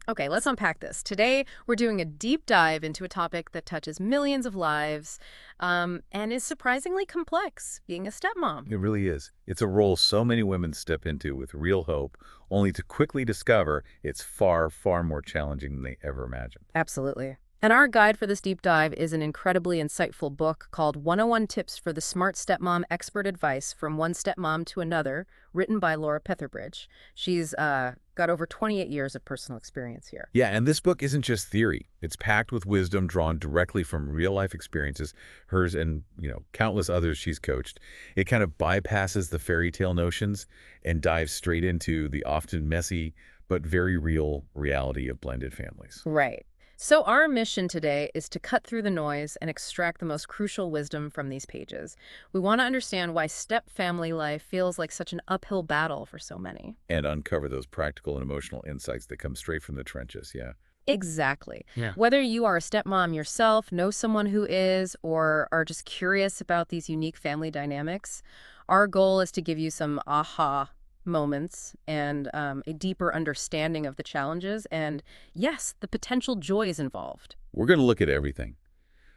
Okay, let's unpack this. Today, we're doing a deep dive into a topic that touches millions of lives and is surprisingly complex, being a stepmom. It really is. It's a role so many women step into with real hope, only to quickly discover it's far, far more challenging than they ever imagined. Absolutely. And our guide for this deep dive is an incredibly insightful book called 101 Tips for the Smart Stepmom Expert Advice from One Stepmom to Another, written by Laura Petherbridge. She's got over 28 years of personal experience here. Yeah, and this book isn't just theory. It's packed with wisdom drawn directly from real-life experiences, hers and, countless others she's coached. It kind of bypasses the fairy tale notions and dives straight into the often messy but very real reality of blended families. Right. So our mission today is to cut through the noise and extract the most crucial wisdom from these pages. We want to understand why step family life feels like such an uphill battle for so many. And uncover those practical and emotional insights that come straight from the trenches, yeah. Exactly. Yeah. Whether you are a stepmom yourself, know someone who is, or are just curious about these unique family dynamics, our goal is to give you some aha moments and a deeper understanding of the challenges and, yes, the potential joys involved. We're going to look at everything,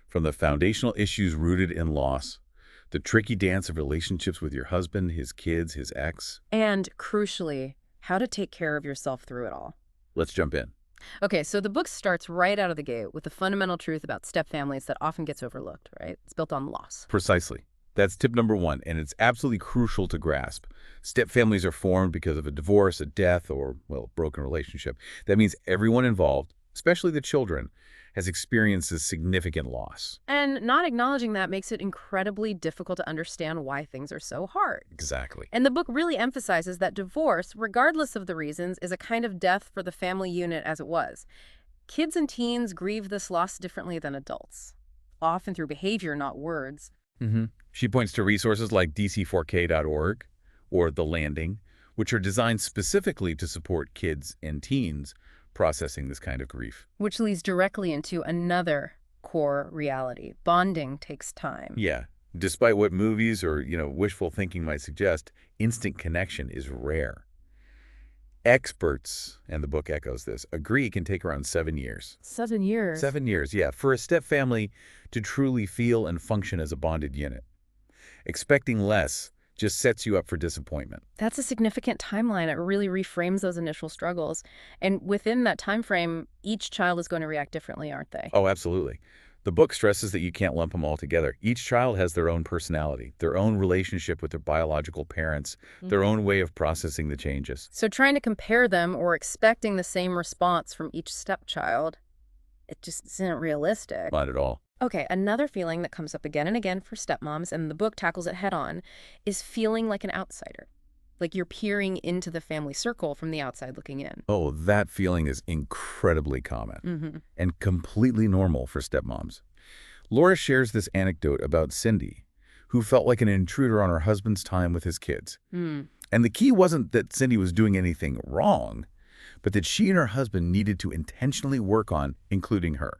from the foundational issues rooted in loss, the tricky dance of relationships with your husband, his kids, his ex. And, crucially, how to take care of yourself through it all. Let's jump in. Okay, so the book starts right out of the gate with the fundamental truth about step families that often gets overlooked, right? It's built on loss. Precisely. That's tip number one, and it's absolutely crucial to grasp. Step families are formed because of a divorce, a death, or, broken relationship. That means everyone involved, especially the children, has experienced a significant loss. And not acknowledging that makes it incredibly difficult to understand why things are so hard. Exactly. And the book really emphasizes that divorce, regardless of the reasons, is a kind of death for the family unit as it was. Kids and teens grieve this loss differently than adults, often through behavior, not words. She points to resources like dc4k.org or The Landing, which are designed specifically to support kids and teens processing this kind of grief. Which leads directly into another core reality. Bonding takes time. Yeah. Despite what movies or, wishful thinking might suggest, instant connection is rare. Experts, and the book echoes this, agree it can take around 7 years. 7 years? 7 years, yeah, for a step family to truly feel and function as a bonded unit. Expecting less just sets you up for disappointment. That's a significant timeline. It really reframes those initial struggles. And within that time frame, each child is going to react differently, aren't they? Oh, absolutely. The book stresses that you can't lump them all together. Each child has their own personality, their own relationship with their biological parents, their own way of processing the changes. So trying to compare them or expecting the same response from each stepchild, it just isn't realistic. Not at all. Okay, another feeling that comes up again and again for stepmoms, and the book tackles it head on, is feeling like an outsider. Like you're peering into the family circle from the outside looking in. Oh, that feeling is incredibly common and completely normal for stepmoms. Laura shares this anecdote about Cindy, who felt like an intruder on her husband's time with his kids. And the key wasn't that Cindy was doing anything wrong, but that she and her husband needed to intentionally work on including her,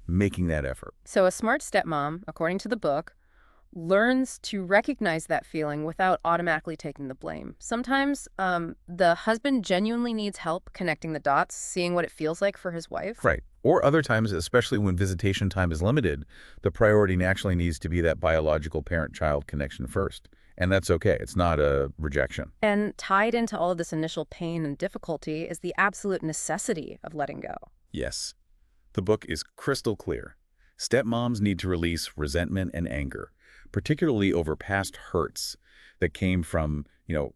making that effort. So a smart stepmom, according to the book, learns to recognize that feeling without automatically taking the blame. Sometimes the husband genuinely needs help connecting the dots, seeing what it feels like for his wife. Right. Or other times, especially when visitation time is limited, the priority naturally needs to be that biological parent-child connection first. And that's okay. It's not a rejection. And tied into all of this initial pain and difficulty is the absolute necessity of letting go. Yes. The book is crystal clear. Stepmoms need to release resentment and anger, particularly over past hurts that came from,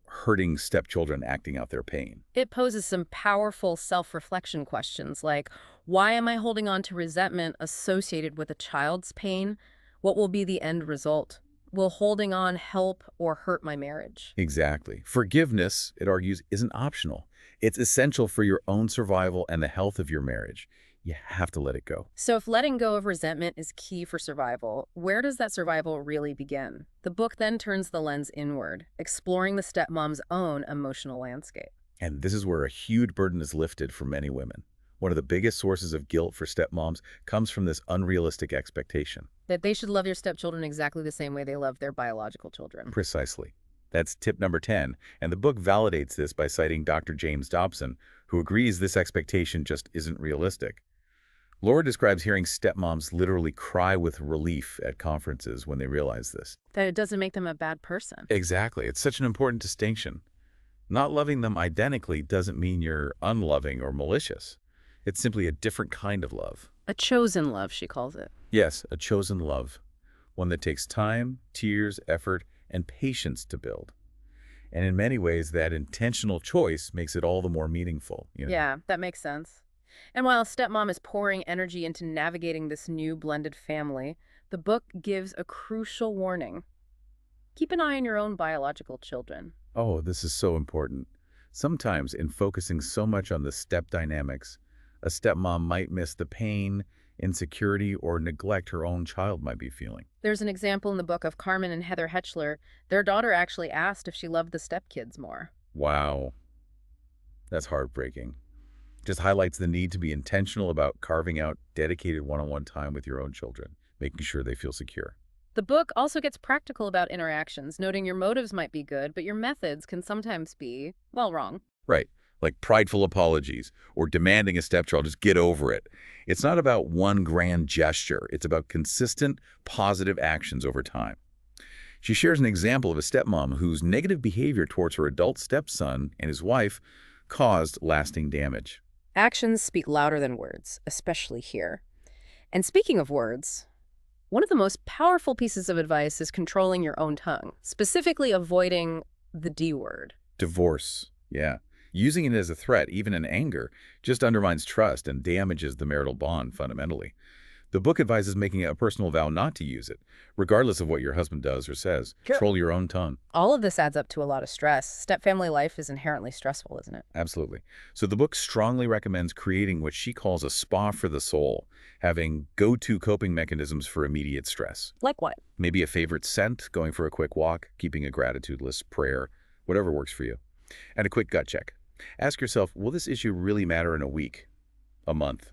hurting stepchildren acting out their pain. It poses some powerful self-reflection questions like, why am I holding on to resentment associated with a child's pain? What will be the end result? Will holding on help or hurt my marriage? Exactly. Forgiveness, it argues, isn't optional. It's essential for your own survival and the health of your marriage. You have to let it go. So if letting go of resentment is key for survival, where does that survival really begin? The book then turns the lens inward, exploring the stepmom's own emotional landscape. And this is where a huge burden is lifted for many women. One of the biggest sources of guilt for stepmoms comes from this unrealistic expectation. That they should love their stepchildren exactly the same way they love their biological children. Precisely. That's tip number 10, and the book validates this by citing Dr. James Dobson, who agrees this expectation just isn't realistic. Laura describes hearing stepmoms literally cry with relief at conferences when they realize this. That it doesn't make them a bad person. Exactly. It's such an important distinction. Not loving them identically doesn't mean you're unloving or malicious. It's simply a different kind of love. A chosen love, she calls it. Yes, a chosen love. One that takes time, tears, effort, and patience to build. And in many ways, that intentional choice makes it all the more meaningful. Yeah, that makes sense. And while stepmom is pouring energy into navigating this new blended family, the book gives a crucial warning. Keep an eye on your own biological children. Oh, this is so important. Sometimes, in focusing so much on the step dynamics, a stepmom might miss the pain, insecurity, or neglect her own child might be feeling. There's an example in the book of Carmen and Heather Hetchler. Their daughter actually asked if she loved the stepkids more. Wow, that's heartbreaking. Just highlights the need to be intentional about carving out dedicated one-on-one time with your own children, making sure they feel secure. The book also gets practical about interactions, noting your motives might be good, but your methods can sometimes be, well, wrong. Right, like prideful apologies or demanding a stepchild just get over it. It's not about one grand gesture. It's about consistent, positive actions over time. She shares an example of a stepmom whose negative behavior towards her adult stepson and his wife caused lasting damage. Actions speak louder than words, especially here. And speaking of words, one of the most powerful pieces of advice is controlling your own tongue, specifically avoiding the D word. Divorce, yeah. Using it as a threat, even in anger, just undermines trust and damages the marital bond fundamentally. The book advises making it a personal vow not to use it, regardless of what your husband does or says. Sure. Control your own tongue. All of this adds up to a lot of stress. Stepfamily life is inherently stressful, isn't it? Absolutely. So the book strongly recommends creating what she calls a spa for the soul, having go-to coping mechanisms for immediate stress. Like what? Maybe a favorite scent, going for a quick walk, keeping a gratitude list, prayer, whatever works for you. And a quick gut check. Ask yourself, will this issue really matter in a week, a month,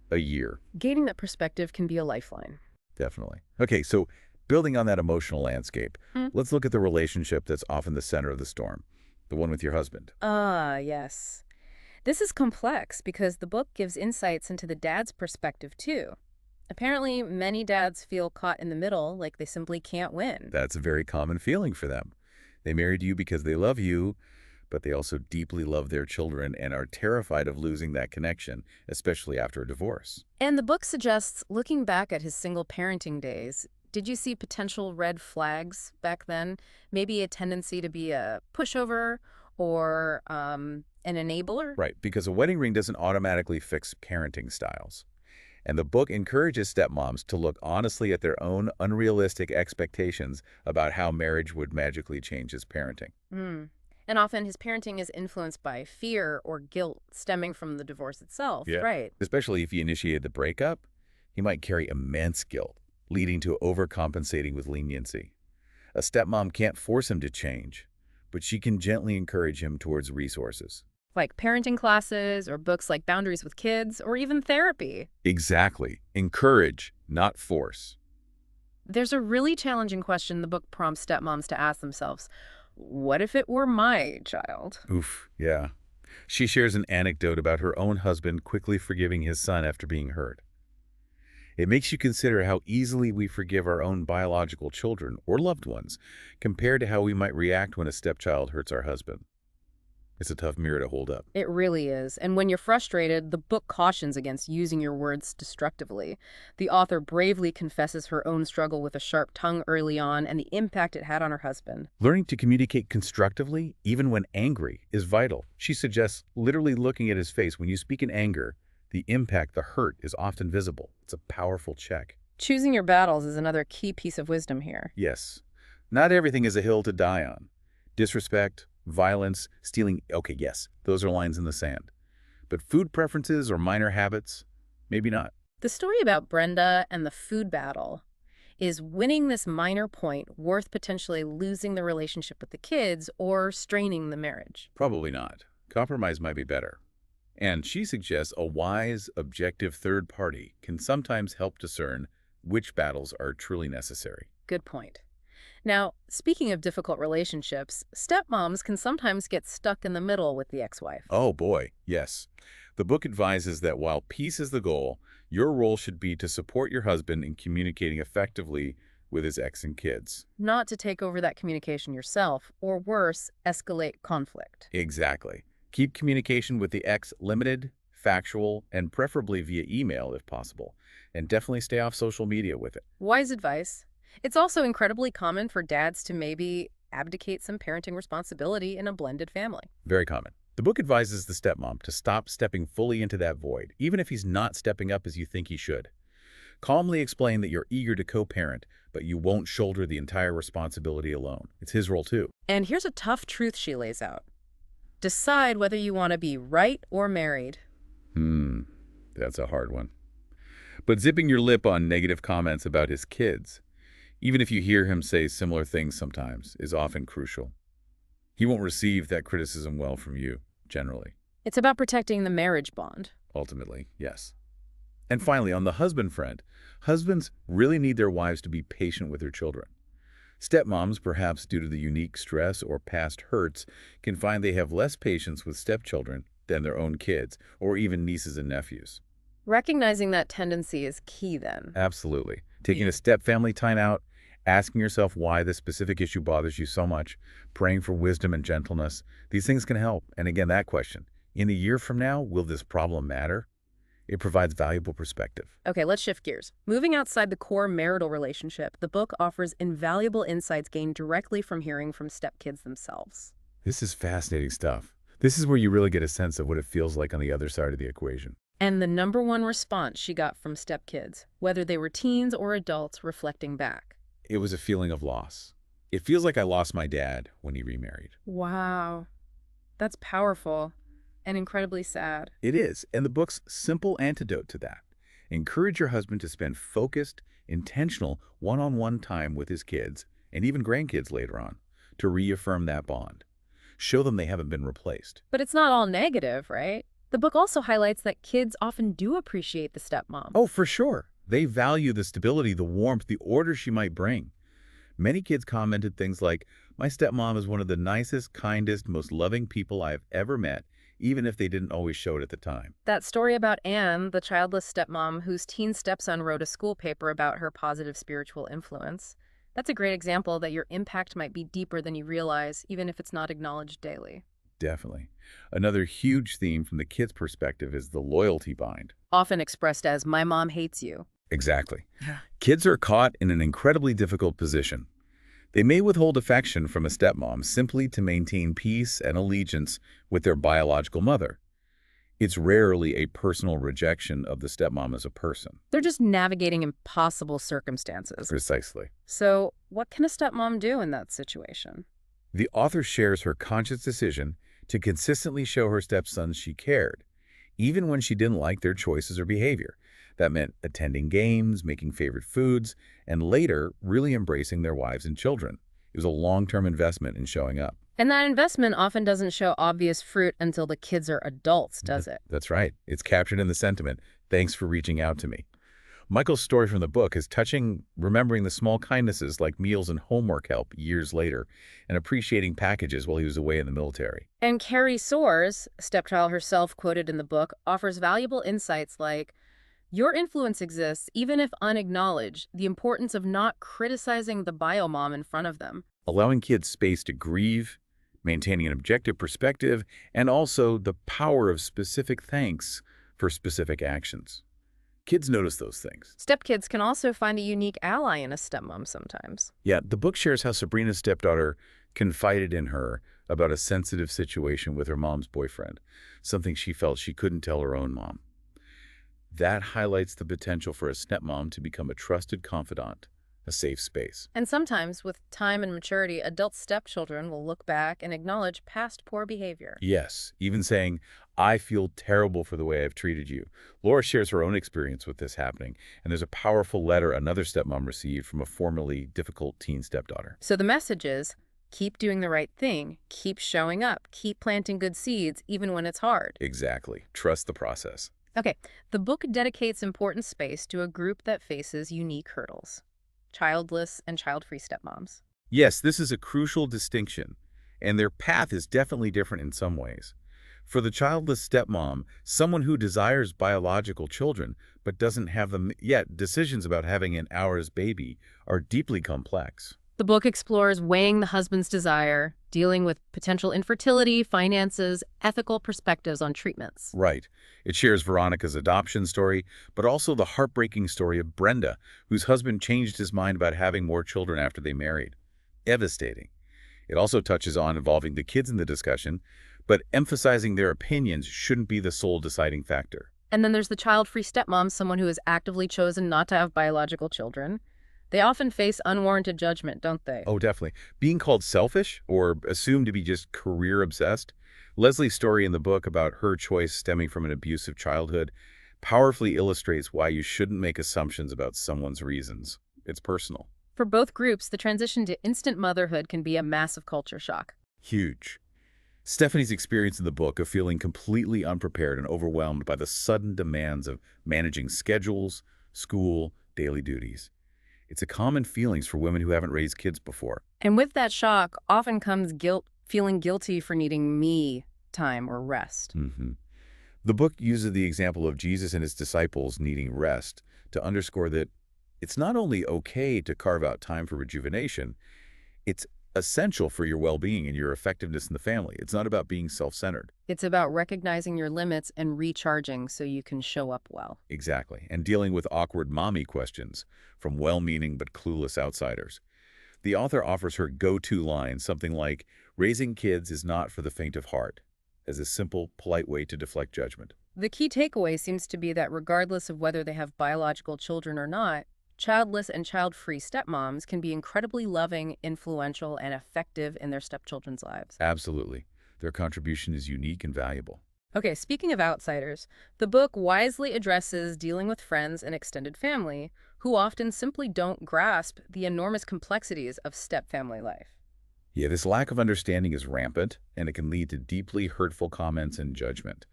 a year? Gaining that perspective can be a lifeline. Definitely. Okay, so building on that emotional landscape, let's look at the relationship that's often the center of the storm, the one with your husband. Yes. This is complex because the book gives insights into the dad's perspective, too. Apparently, many dads feel caught in the middle, like they simply can't win. That's a very common feeling for them. They married you because they love you, but they also deeply love their children and are terrified of losing that connection, especially after a divorce. And the book suggests, looking back at his single parenting days, did you see potential red flags back then? Maybe a tendency to be a pushover or an enabler? Right, because a wedding ring doesn't automatically fix parenting styles. And the book encourages stepmoms to look honestly at their own unrealistic expectations about how marriage would magically change his parenting. And often his parenting is influenced by fear or guilt stemming from the divorce itself. Yeah. Right. Especially if he initiated the breakup, he might carry immense guilt, leading to overcompensating with leniency. A stepmom can't force him to change, but she can gently encourage him towards resources. Like parenting classes or books like Boundaries with Kids or even therapy. Exactly. Encourage, not force. There's a really challenging question the book prompts stepmoms to ask themselves. What if it were my child? Oof, yeah. She shares an anecdote about her own husband quickly forgiving his son after being hurt. It makes you consider how easily we forgive our own biological children or loved ones compared to how we might react when a stepchild hurts our husband. It's a tough mirror to hold up. It really is. And when you're frustrated, the book cautions against using your words destructively. The author bravely confesses her own struggle with a sharp tongue early on and the impact it had on her husband. Learning to communicate constructively, even when angry, is vital. She suggests literally looking at his face. When you speak in anger, the impact, the hurt, is often visible. It's a powerful check. Choosing your battles is another key piece of wisdom here. Yes. Not everything is a hill to die on. Disrespect, violence, stealing, okay, yes, those are lines in the sand. But food preferences or minor habits, maybe not. The story about Brenda and the food battle is winning this minor point worth potentially losing the relationship with the kids or straining the marriage? Probably not. Compromise might be better. And she suggests a wise, objective third party can sometimes help discern which battles are truly necessary. Good point. Now, speaking of difficult relationships, stepmoms can sometimes get stuck in the middle with the ex-wife. Oh boy, yes. The book advises that while peace is the goal, your role should be to support your husband in communicating effectively with his ex and kids. Not to take over that communication yourself, or worse, escalate conflict. Exactly. Keep communication with the ex limited, factual, and preferably via email if possible. And definitely stay off social media with it. Wise advice. It's also incredibly common for dads to maybe abdicate some parenting responsibility in a blended family. Very common. The book advises the stepmom to stop stepping fully into that void, even if he's not stepping up as you think he should. Calmly explain that you're eager to co-parent, but you won't shoulder the entire responsibility alone. It's his role too. And here's a tough truth she lays out. Decide whether you want to be right or married. That's a hard one. But zipping your lip on negative comments about his kids, even if you hear him say similar things sometimes, is often crucial. He won't receive that criticism well from you, generally. It's about protecting the marriage bond. Ultimately, yes. And finally, on the husband front, husbands really need their wives to be patient with their children. Stepmoms, perhaps due to the unique stress or past hurts, can find they have less patience with stepchildren than their own kids, or even nieces and nephews. Recognizing that tendency is key then. Absolutely. Taking a step-family time out, asking yourself why this specific issue bothers you so much, praying for wisdom and gentleness, these things can help. And again, that question, in a year from now, will this problem matter? It provides valuable perspective. Okay, let's shift gears. Moving outside the core marital relationship, the book offers invaluable insights gained directly from hearing from stepkids themselves. This is fascinating stuff. This is where you really get a sense of what it feels like on the other side of the equation. And the number one response she got from stepkids, whether they were teens or adults reflecting back. It was a feeling of loss. It feels like I lost my dad when he remarried. Wow, that's powerful and incredibly sad. It is, and the book's simple antidote to that. Encourage your husband to spend focused, intentional, one-on-one time with his kids, and even grandkids later on, to reaffirm that bond. Show them they haven't been replaced. But it's not all negative, right? The book also highlights that kids often do appreciate the stepmom. Oh, for sure. They value the stability, the warmth, the order she might bring. Many kids commented things like, "My stepmom is one of the nicest, kindest, most loving people I've ever met," even if they didn't always show it at the time. That story about Anne, the childless stepmom whose teen stepson wrote a school paper about her positive spiritual influence, that's a great example that your impact might be deeper than you realize, even if it's not acknowledged daily. Definitely. Another huge theme from the kids' perspective is the loyalty bind. Often expressed as, "My mom hates you." Exactly. Kids are caught in an incredibly difficult position. They may withhold affection from a stepmom simply to maintain peace and allegiance with their biological mother. It's rarely a personal rejection of the stepmom as a person. They're just navigating impossible circumstances. Precisely. So what can a stepmom do in that situation? The author shares her conscious decision to consistently show her stepsons she cared, even when she didn't like their choices or behavior. That meant attending games, making favorite foods, and later really embracing their wives and children. It was a long-term investment in showing up. And that investment often doesn't show obvious fruit until the kids are adults, does it? That's right. It's captured in the sentiment, "Thanks for reaching out to me." Michael's story from the book is touching, remembering the small kindnesses like meals and homework help years later, and appreciating packages while he was away in the military. And Carrie Soares, stepchild herself quoted in the book, offers valuable insights like, "Your influence exists even if unacknowledged, the importance of not criticizing the biomom in front of them." Allowing kids space to grieve, maintaining an objective perspective, and also the power of specific thanks for specific actions. Kids notice those things. Stepkids can also find a unique ally in a stepmom sometimes. Yeah, the book shares how Sabrina's stepdaughter confided in her about a sensitive situation with her mom's boyfriend, something she felt she couldn't tell her own mom. That highlights the potential for a stepmom to become a trusted confidant, a safe space. And sometimes, with time and maturity, adult stepchildren will look back and acknowledge past poor behavior. Yes, even saying, "I feel terrible for the way I've treated you." Laura shares her own experience with this happening, and there's a powerful letter another stepmom received from a formerly difficult teen stepdaughter. So the message is, keep doing the right thing, keep showing up, keep planting good seeds, even when it's hard. Exactly. Trust the process. Okay, the book dedicates important space to a group that faces unique hurdles: childless and child-free stepmoms. Yes, this is a crucial distinction, and their path is definitely different in some ways. For the childless stepmom, someone who desires biological children but doesn't have them yet, decisions about having an ours baby are deeply complex. The book explores weighing the husband's desire, dealing with potential infertility, finances, ethical perspectives on treatments. Right. It shares Veronica's adoption story, but also the heartbreaking story of Brenda, whose husband changed his mind about having more children after they married. Devastating. It also touches on involving the kids in the discussion, but emphasizing their opinions shouldn't be the sole deciding factor. And then there's the child-free stepmom, someone who has actively chosen not to have biological children. They often face unwarranted judgment, don't they? Oh, definitely. Being called selfish or assumed to be just career obsessed. Leslie's story in the book about her choice stemming from an abusive childhood powerfully illustrates why you shouldn't make assumptions about someone's reasons. It's personal. For both groups, the transition to instant motherhood can be a massive culture shock. Huge. Stephanie's experience in the book of feeling completely unprepared and overwhelmed by the sudden demands of managing schedules, school, daily duties. It's a common feelings for women who haven't raised kids before. And with that shock often comes guilt, feeling guilty for needing me time or rest. The book uses the example of Jesus and his disciples needing rest to underscore that it's not only okay to carve out time for rejuvenation, it's essential for your well-being and your effectiveness in the family. It's not about being self-centered. It's about recognizing your limits and recharging so you can show up well. Exactly. And dealing with awkward mommy questions from well-meaning but clueless outsiders. The author offers her go-to line, something like, "Raising kids is not for the faint of heart," as a simple, polite way to deflect judgment. The key takeaway seems to be that regardless of whether they have biological children or not, childless and child-free stepmoms can be incredibly loving, influential, and effective in their stepchildren's lives. Absolutely. Their contribution is unique and valuable. Okay, speaking of outsiders, the book wisely addresses dealing with friends and extended family who often simply don't grasp the enormous complexities of step-family life. Yeah, this lack of understanding is rampant, and it can lead to deeply hurtful comments and judgment.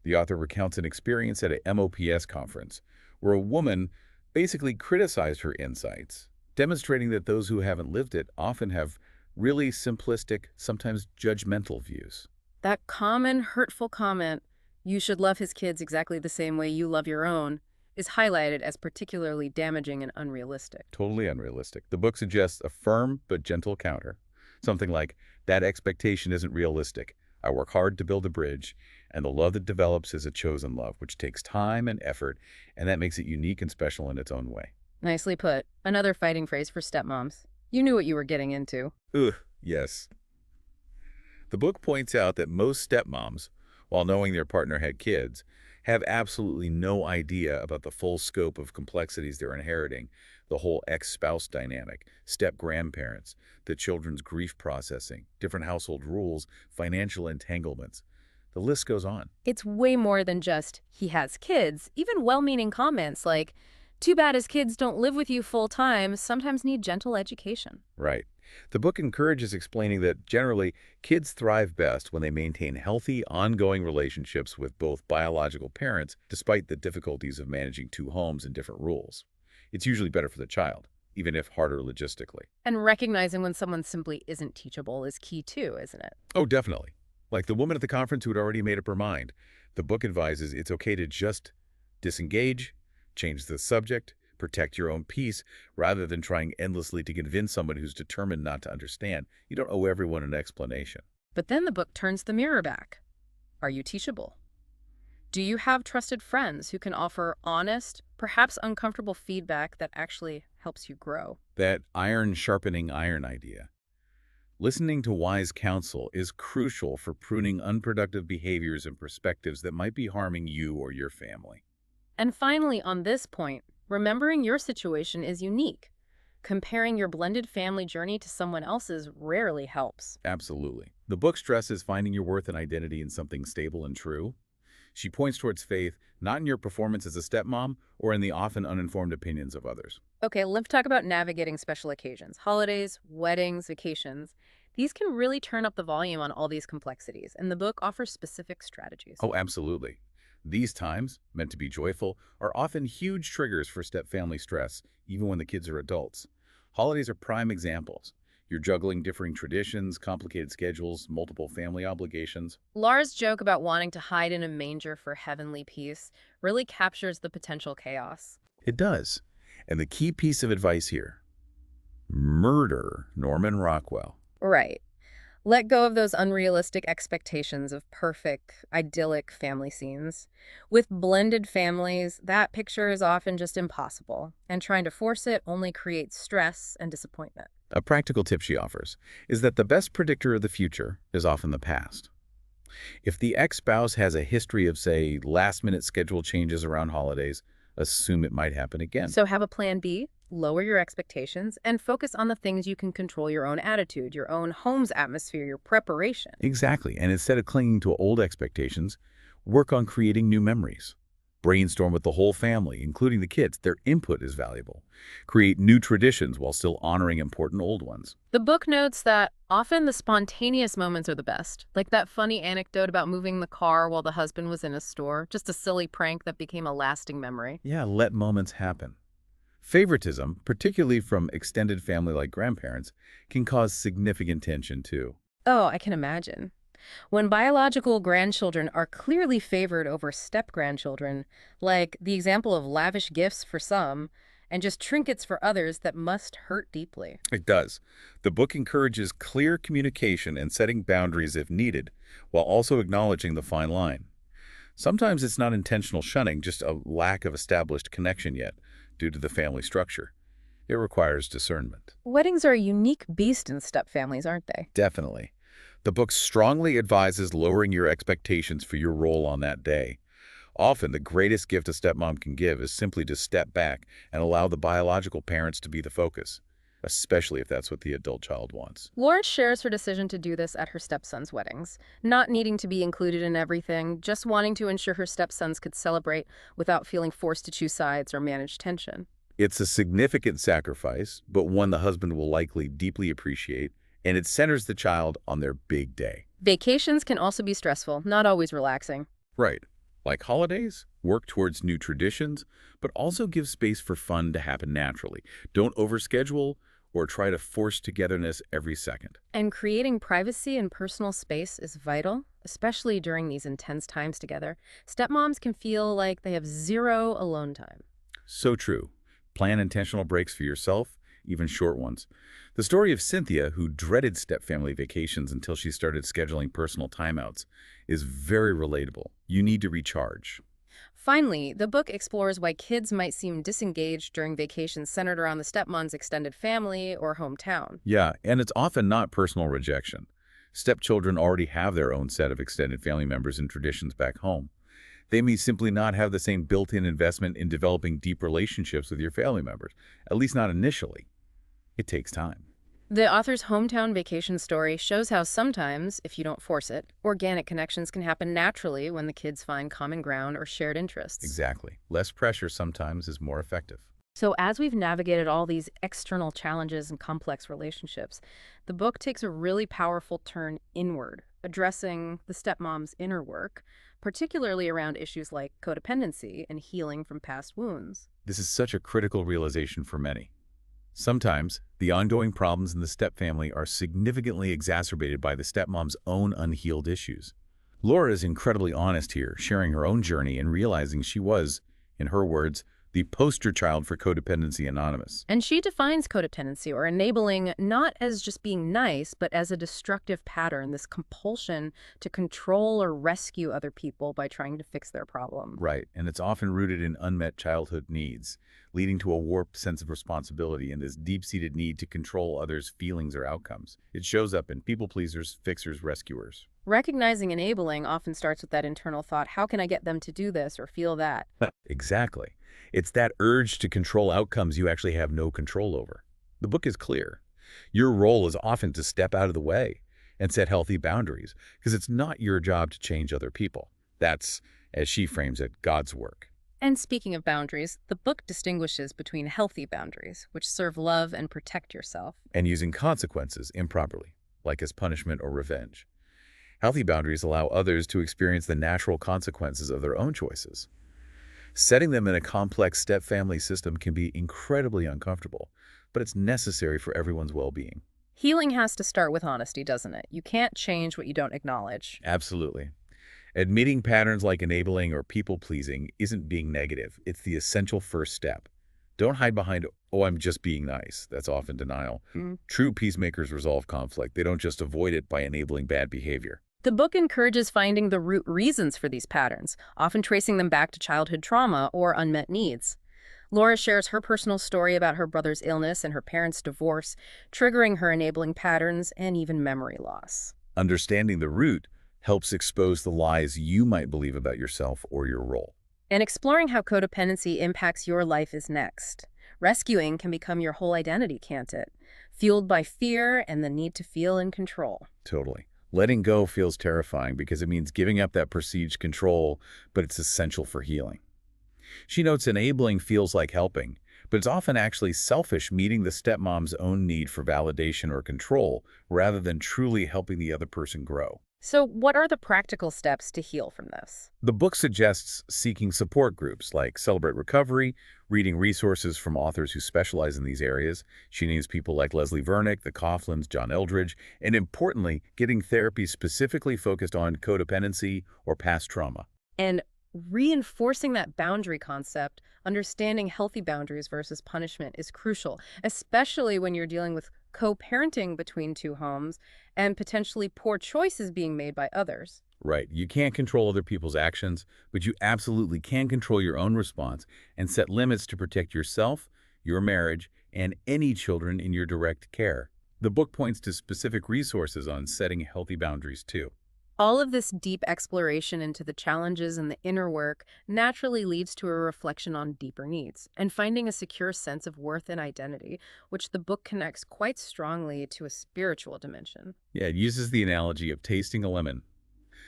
The author recounts an experience at a MOPS conference where a woman basically criticized her insights, demonstrating that those who haven't lived it often have really simplistic, sometimes judgmental views. That common hurtful comment, "You should love his kids exactly the same way you love your own," is highlighted as particularly damaging and unrealistic. Totally unrealistic. The book suggests a firm but gentle counter. Something like, that expectation isn't realistic. I work hard to build a bridge, and the love that develops is a chosen love, which takes time and effort, and that makes it unique and special in its own way. Nicely put. Another fighting phrase for stepmoms. You knew what you were getting into. Ugh, yes. The book points out that most stepmoms, while knowing their partner had kids, have absolutely no idea about the full scope of complexities they're inheriting, the whole ex-spouse dynamic, step-grandparents, the children's grief processing, different household rules, financial entanglements. The list goes on. It's way more than just, "he has kids." Even well-meaning comments like, "Too bad his kids don't live with you full-time," sometimes need gentle education. Right. The book encourages explaining that generally, kids thrive best when they maintain healthy, ongoing relationships with both biological parents, despite the difficulties of managing two homes and different rules. It's usually better for the child, even if harder logistically. And recognizing when someone simply isn't teachable is key too, isn't it? Oh, definitely. Like the woman at the conference who had already made up her mind. The book advises it's okay to just disengage, change the subject, protect your own peace, rather than trying endlessly to convince someone who's determined not to understand. You don't owe everyone an explanation. But then the book turns the mirror back. Are you teachable? Do you have trusted friends who can offer honest, perhaps uncomfortable feedback that actually helps you grow? That iron sharpening iron idea. Listening to wise counsel is crucial for pruning unproductive behaviors and perspectives that might be harming you or your family. And finally, on this point, remembering your situation is unique. Comparing your blended family journey to someone else's rarely helps. Absolutely. The book stresses finding your worth and identity in something stable and true. She points towards faith, not in your performance as a stepmom or in the often uninformed opinions of others. Okay, let's talk about navigating special occasions. Holidays, weddings, vacations. These can really turn up the volume on all these complexities, and the book offers specific strategies. Oh, absolutely. These times, meant to be joyful, are often huge triggers for step-family stress, even when the kids are adults. Holidays are prime examples. You're juggling differing traditions, complicated schedules, multiple family obligations. Laura's joke about wanting to hide in a manger for heavenly peace really captures the potential chaos. It does. And the key piece of advice here, murder Norman Rockwell. Right. Let go of those unrealistic expectations of perfect, idyllic family scenes. With blended families, that picture is often just impossible, and trying to force it only creates stress and disappointment. A practical tip she offers is that the best predictor of the future is often the past. If the ex-spouse has a history of, say, last-minute schedule changes around holidays, assume it might happen again. So have a plan B, lower your expectations, and focus on the things you can control: your own attitude, your own home's atmosphere, your preparation. Exactly. And instead of clinging to old expectations, work on creating new memories. Brainstorm with the whole family, including the kids. Their input is valuable. Create new traditions while still honoring important old ones. The book notes that often the spontaneous moments are the best, like that funny anecdote about moving the car while the husband was in a store, just a silly prank that became a lasting memory. Yeah, let moments happen. Favoritism, particularly from extended family like grandparents, can cause significant tension too. Oh, I can imagine. When biological grandchildren are clearly favored over step-grandchildren, like the example of lavish gifts for some and just trinkets for others, that must hurt deeply. It does. The book encourages clear communication and setting boundaries if needed, while also acknowledging the fine line. Sometimes it's not intentional shunning, just a lack of established connection yet, due to the family structure. It requires discernment. Weddings are a unique beast in step-families, aren't they? Definitely. The book strongly advises lowering your expectations for your role on that day. Often, the greatest gift a stepmom can give is simply to step back and allow the biological parents to be the focus, especially if that's what the adult child wants. Lauren shares her decision to do this at her stepson's weddings, not needing to be included in everything, just wanting to ensure her stepsons could celebrate without feeling forced to choose sides or manage tension. It's a significant sacrifice, but one the husband will likely deeply appreciate, and it centers the child on their big day. Vacations can also be stressful, not always relaxing. Right. Like holidays, work towards new traditions, but also give space for fun to happen naturally. Don't overschedule or try to force togetherness every second. And creating privacy and personal space is vital, especially during these intense times together. Stepmoms can feel like they have zero alone time. So true. Plan intentional breaks for yourself, even short ones. The story of Cynthia, who dreaded step-family vacations until she started scheduling personal timeouts, is very relatable. You need to recharge. Finally, the book explores why kids might seem disengaged during vacations centered around the stepmom's extended family or hometown. Yeah, and it's often not personal rejection. Stepchildren already have their own set of extended family members and traditions back home. They may simply not have the same built-in investment in developing deep relationships with your family members, at least not initially. It takes time. The author's hometown vacation story shows how sometimes, if you don't force it, organic connections can happen naturally when the kids find common ground or shared interests. Exactly. Less pressure sometimes is more effective. So as we've navigated all these external challenges and complex relationships, the book takes a really powerful turn inward, addressing the stepmom's inner work, particularly around issues like codependency and healing from past wounds. This is such a critical realization for many. Sometimes, the ongoing problems in the stepfamily are significantly exacerbated by the stepmom's own unhealed issues. Laura is incredibly honest here, sharing her own journey and realizing she was, in her words, the poster child for Codependency Anonymous. And she defines codependency or enabling not as just being nice, but as a destructive pattern, this compulsion to control or rescue other people by trying to fix their problem. Right, and it's often rooted in unmet childhood needs, leading to a warped sense of responsibility and this deep-seated need to control others' feelings or outcomes. It shows up in people-pleasers, fixers, rescuers. Recognizing enabling often starts with that internal thought, how can I get them to do this or feel that? Exactly. It's that urge to control outcomes you actually have no control over. The book is clear. Your role is often to step out of the way and set healthy boundaries, because it's not your job to change other people. That's, as she frames it, God's work. And speaking of boundaries, the book distinguishes between healthy boundaries, which serve love and protect yourself, And using consequences improperly, like as punishment or revenge. Healthy boundaries allow others to experience the natural consequences of their own choices. Setting them in a complex step-family system can be incredibly uncomfortable, but it's necessary for everyone's well-being. Healing has to start with honesty, doesn't it? You can't change what you don't acknowledge. Absolutely. Admitting patterns like enabling or people-pleasing isn't being negative. It's the essential first step. Don't hide behind, oh, I'm just being nice. That's often denial. Mm. True peacemakers resolve conflict. They don't just avoid it by enabling bad behavior. The book encourages finding the root reasons for these patterns, often tracing them back to childhood trauma or unmet needs. Laura shares her personal story about her brother's illness and her parents' divorce, triggering her enabling patterns and even memory loss. Understanding the root helps expose the lies you might believe about yourself or your role. And exploring how codependency impacts your life is next. Rescuing can become your whole identity, can't it? Fueled by fear and the need to feel in control. Totally. Letting go feels terrifying because it means giving up that perceived control, but it's essential for healing. She notes enabling feels like helping, but it's often actually selfish, meeting the stepmom's own need for validation or control rather than truly helping the other person grow. So what are the practical steps to heal from this? The book suggests seeking support groups like Celebrate Recovery, reading resources from authors who specialize in these areas. She names people like Leslie Vernick, the Coughlins, John Eldridge, and importantly, getting therapy specifically focused on codependency or past trauma. And reinforcing that boundary concept, understanding healthy boundaries versus punishment is crucial, especially when you're dealing with co-parenting between two homes and potentially poor choices being made by others. Right. You can't control other people's actions, but you absolutely can control your own response and set limits to protect yourself, your marriage, and any children in your direct care. The book points to specific resources on setting healthy boundaries, too. All of this deep exploration into the challenges and the inner work naturally leads to a reflection on deeper needs and finding a secure sense of worth and identity, which the book connects quite strongly to a spiritual dimension. Yeah, it uses the analogy of tasting a lemon.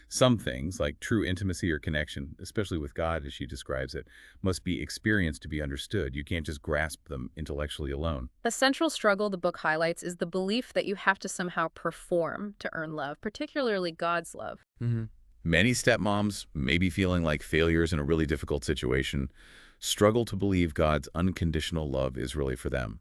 Some things, like true intimacy or connection, especially with God as she describes it, must be experienced to be understood. You can't just grasp them intellectually alone. A central struggle the book highlights is the belief that you have to somehow perform to earn love, particularly God's love. Many stepmoms, maybe feeling like failures in a really difficult situation, struggle to believe God's unconditional love is really for them.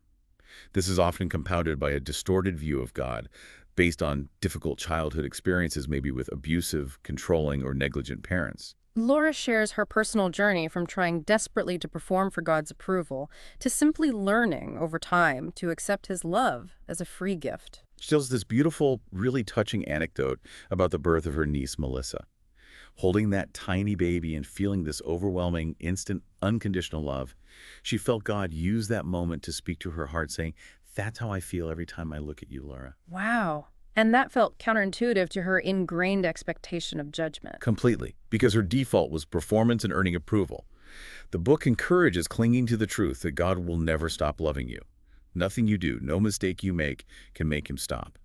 This is often compounded by a distorted view of God, based on difficult childhood experiences, maybe with abusive, controlling, or negligent parents. Laura shares her personal journey from trying desperately to perform for God's approval to simply learning over time to accept his love as a free gift. She tells this beautiful, really touching anecdote about the birth of her niece, Melissa. Holding that tiny baby and feeling this overwhelming, instant, unconditional love, she felt God use that moment to speak to her heart, saying, "That's how I feel every time I look at you, Laura." Wow. And that felt counterintuitive to her ingrained expectation of judgment. Completely, because her default was performance and earning approval. The book encourages clinging to the truth that God will never stop loving you. Nothing you do, no mistake you make, can make him stop.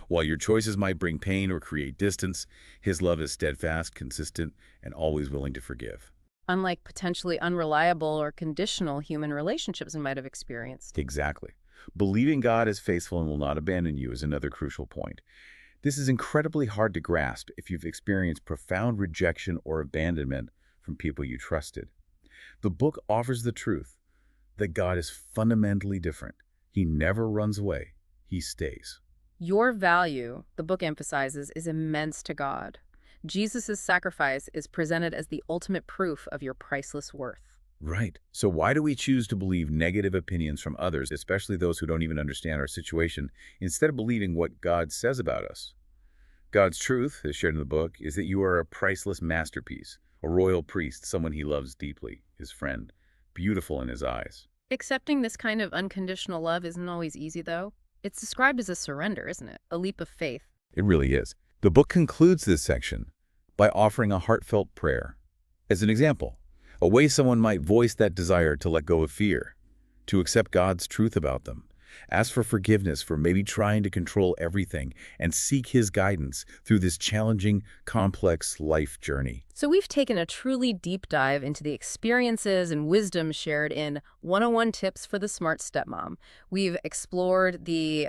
While your choices might bring pain or create distance, his love is steadfast, consistent, and always willing to forgive. Unlike potentially unreliable or conditional human relationships we might have experienced. Exactly. Believing God is faithful and will not abandon you is another crucial point. This is incredibly hard to grasp if you've experienced profound rejection or abandonment from people you trusted. The book offers the truth that God is fundamentally different. He never runs away. He stays. Your value, the book emphasizes, is immense to God. Jesus' sacrifice is presented as the ultimate proof of your priceless worth. Right. So why do we choose to believe negative opinions from others, especially those who don't even understand our situation, instead of believing what God says about us? God's truth, as shared in the book, is that you are a priceless masterpiece, a royal priest, someone he loves deeply, his friend, beautiful in his eyes. Accepting this kind of unconditional love isn't always easy, though. It's described as a surrender, isn't it? A leap of faith. It really is. The book concludes this section by offering a heartfelt prayer. As an example, a way someone might voice that desire to let go of fear, to accept God's truth about them, ask for forgiveness for maybe trying to control everything, and seek his guidance through this challenging, complex life journey. So we've taken a truly deep dive into the experiences and wisdom shared in 101 Tips for the Smart Stepmom. We've explored the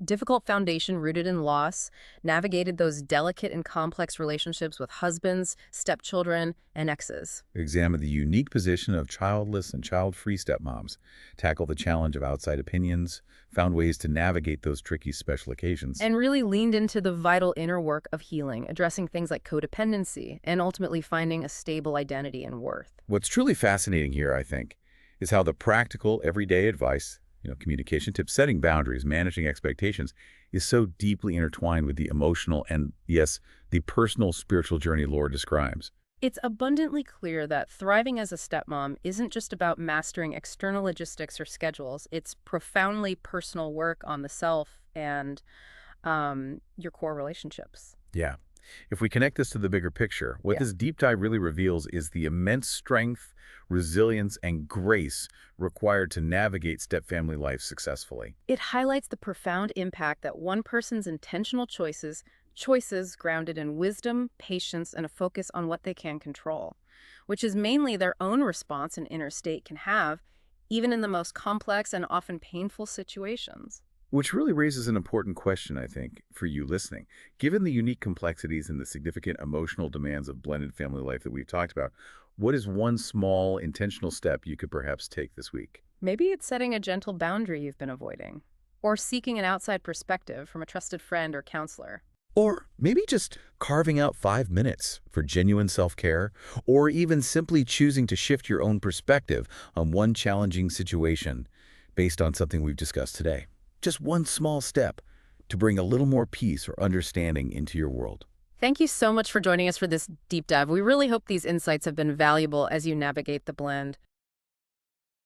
Difficult foundation rooted in loss, navigated those delicate and complex relationships with husbands, stepchildren, and exes. Examine the unique position of childless and child-free stepmoms, tackle the challenge of outside opinions, found ways to navigate those tricky special occasions. And really leaned into the vital inner work of healing, addressing things like codependency, and ultimately finding a stable identity and worth. What's truly fascinating here, I think, is how the practical, everyday advice, communication tips, setting boundaries, managing expectations, is so deeply intertwined with the emotional and, yes, the personal spiritual journey Laura describes. It's abundantly clear that thriving as a stepmom isn't just about mastering external logistics or schedules. It's profoundly personal work on the self and your core relationships. Yeah. If we connect this to the bigger picture, what Yeah. this deep dive really reveals is the immense strength, resilience, and grace required to navigate step-family life successfully. It highlights the profound impact that one person's intentional choices grounded in wisdom, patience, and a focus on what they can control, which is mainly their own response and inner state can have, even in the most complex and often painful situations. Which really raises an important question, I think, for you listening. Given the unique complexities and the significant emotional demands of blended family life that we've talked about, what is one small, intentional step you could perhaps take this week? Maybe it's setting a gentle boundary you've been avoiding, or seeking an outside perspective from a trusted friend or counselor. Or maybe just carving out 5 minutes for genuine self-care, or even simply choosing to shift your own perspective on one challenging situation based on something we've discussed today. Just one small step to bring a little more peace or understanding into your world. Thank you so much for joining us for this deep dive. We really hope these insights have been valuable as you navigate the blend.